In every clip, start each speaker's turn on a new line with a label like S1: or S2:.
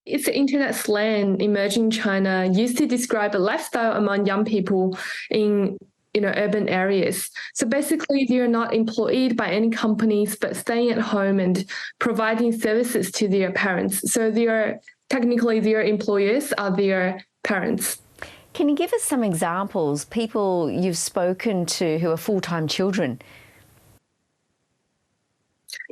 S1: It's an internet slang emerging in China used to describe a lifestyle among young people in urban areas. So basically, they're not employed by any companies, but staying at home and providing services to their parents. So technically their employers are their parents.
S2: Can you give us some examples, people you've spoken to who are full-time children?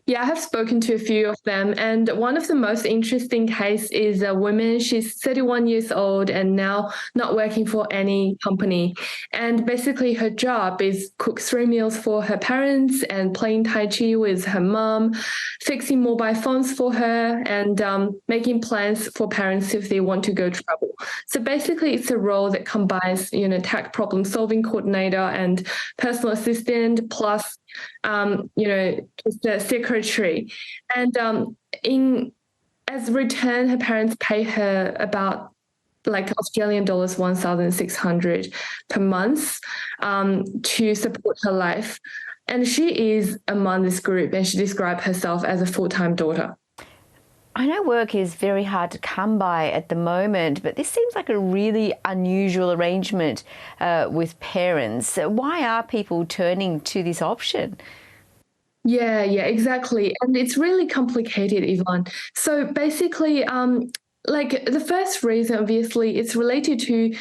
S1: Yeah, I have spoken to a few of them, and one of the most interesting case is a woman. She's 31 years old and now not working for any company. And basically her job is cook 3 meals for her parents and playing Tai Chi with her mom, fixing mobile phones for her, and making plans for parents if they want to go travel. So basically it's a role that combines, tech problem solving coordinator and personal assistant plus just the secretary. And as return, her parents pay her about like Australian dollars 1,600 per month to support her life. And she is among this group, and she described herself as a full-time daughter.
S2: I know work is very hard to come by at the moment, but this seems like a really unusual arrangement with parents. Why are people turning to this option?
S1: Yeah, exactly. And it's really complicated, Yvonne. So basically, like the first reason, obviously, it's related to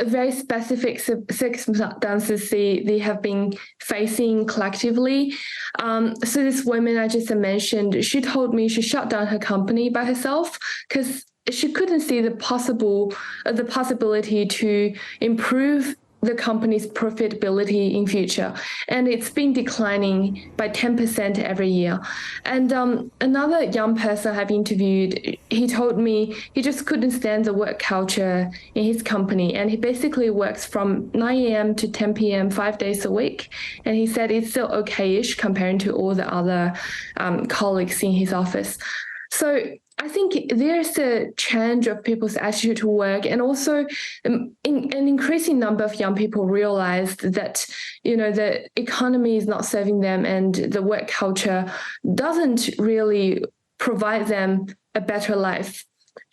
S1: very specific circumstances they have been facing collectively. So this woman I just mentioned, she told me she shut down her company by herself because she couldn't see the possibility to improve the company's profitability in future, and it's been declining by 10% every year. And another young person I've interviewed, he told me he just couldn't stand the work culture in his company, and he basically works from 9 a.m. to 10 p.m. 5 days a week, and he said it's still okay-ish comparing to all the other colleagues in his office. So I think there's a change of people's attitude to work, and also an increasing number of young people realized that, the economy is not serving them and the work culture doesn't really provide them a better life.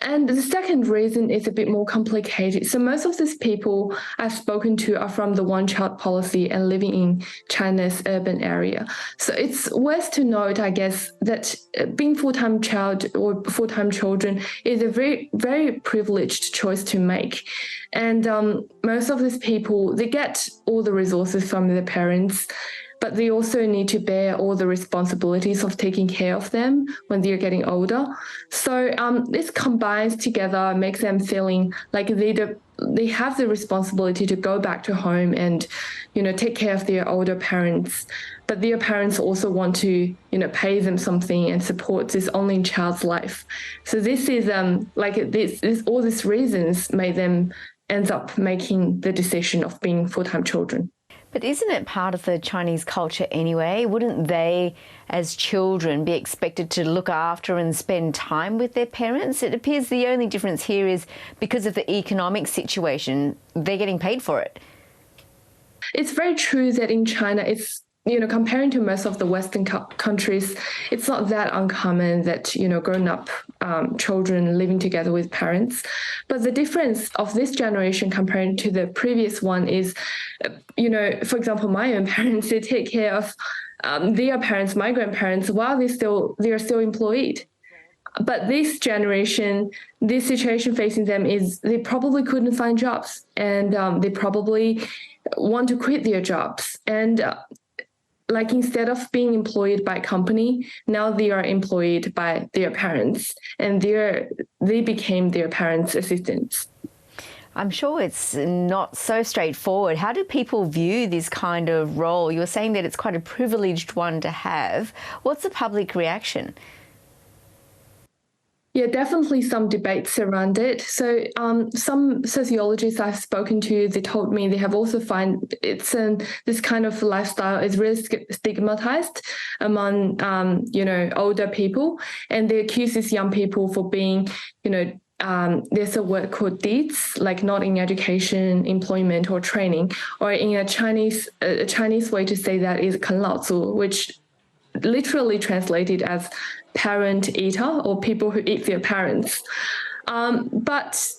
S1: And the second reason is a bit more complicated. So most of these people I've spoken to are from the one-child policy and living in China's urban area. So it's worth to note, I guess, that being full-time child or full-time children is a very, very privileged choice to make. And most of these people, they get all the resources from their parents, but they also need to bear all the responsibilities of taking care of them when they're getting older. So this combines together, makes them feeling like they have the responsibility to go back to home and, take care of their older parents. But their parents also want to, pay them something and support this only child's life. So this is all these reasons made them ends up making the decision of being full-time children.
S2: But isn't it part of the Chinese culture anyway? Wouldn't they, as children, be expected to look after and spend time with their parents? It appears the only difference here is because of the economic situation, they're getting paid for it.
S1: It's very true that in China, it's, comparing to most of the Western countries, it's not that uncommon that, grown-up children living together with parents. But the difference of this generation compared to the previous one is, for example, my own parents, they take care of their parents, my grandparents, while they are still employed. But this generation, this situation facing them is they probably couldn't find jobs, and they probably want to quit their jobs. And instead of being employed by a company, now they are employed by their parents, and they became their parents' assistants.
S2: I'm sure it's not so straightforward. How do people view this kind of role? You were saying that it's quite a privileged one to have. What's the public reaction?
S1: Yeah, definitely some debates around it. So some sociologists I've spoken to, they told me they have also found this kind of lifestyle is really stigmatized among, older people. And they accuse these young people for being, there's a word called deeds, like not in education, employment, or training, or in a Chinese way to say that is 啃老族, which literally translated as parent eater, or people who eat their parents. But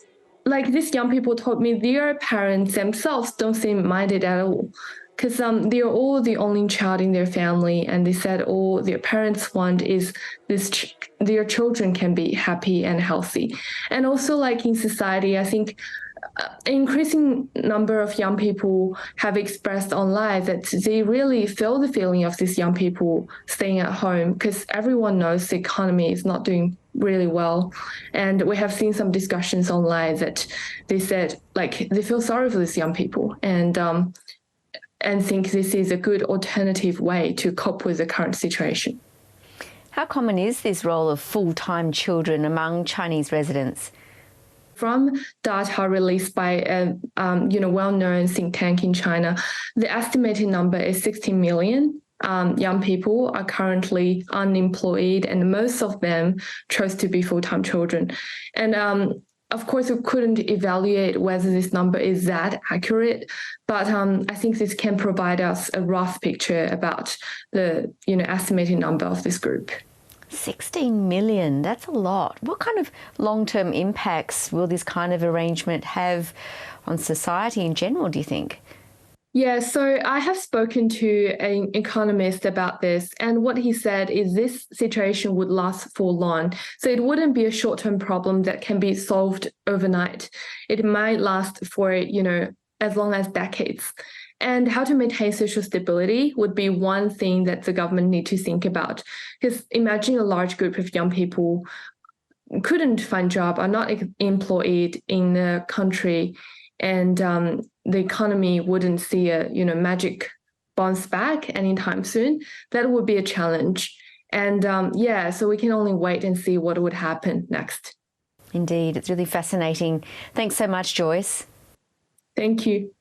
S1: like these young people told me, their parents themselves don't seem minded at all. Because they're all the only child in their family, and they said all their parents want is their children can be happy and healthy. And also, like in society, I think an increasing number of young people have expressed online that they really feel the feeling of these young people staying at home because everyone knows the economy is not doing really well. And we have seen some discussions online that they said like they feel sorry for these young people and think this is a good alternative way to cope with the current situation.
S2: How common is this role of full-time children among Chinese residents?
S1: From data released by a well-known think tank in China, the estimated number is 16 million. Young people are currently unemployed, and most of them chose to be full-time children. And of course, we couldn't evaluate whether this number is that accurate, but I think this can provide us a rough picture about the estimated number of this group.
S2: 16 million, that's a lot. What kind of long-term impacts will this kind of arrangement have on society in general, do you think?
S1: Yeah, so I have spoken to an economist about this, and what he said is this situation would last for long. So it wouldn't be a short-term problem that can be solved overnight. It might last for, as long as decades. And how to maintain social stability would be one thing that the government need to think about. Because imagine a large group of young people couldn't find job, are not employed in the country, and the economy wouldn't see a magic bounce back anytime soon. That would be a challenge. And so we can only wait and see what would happen next.
S2: Indeed, it's really fascinating. Thanks so much, Joyce.
S1: Thank you.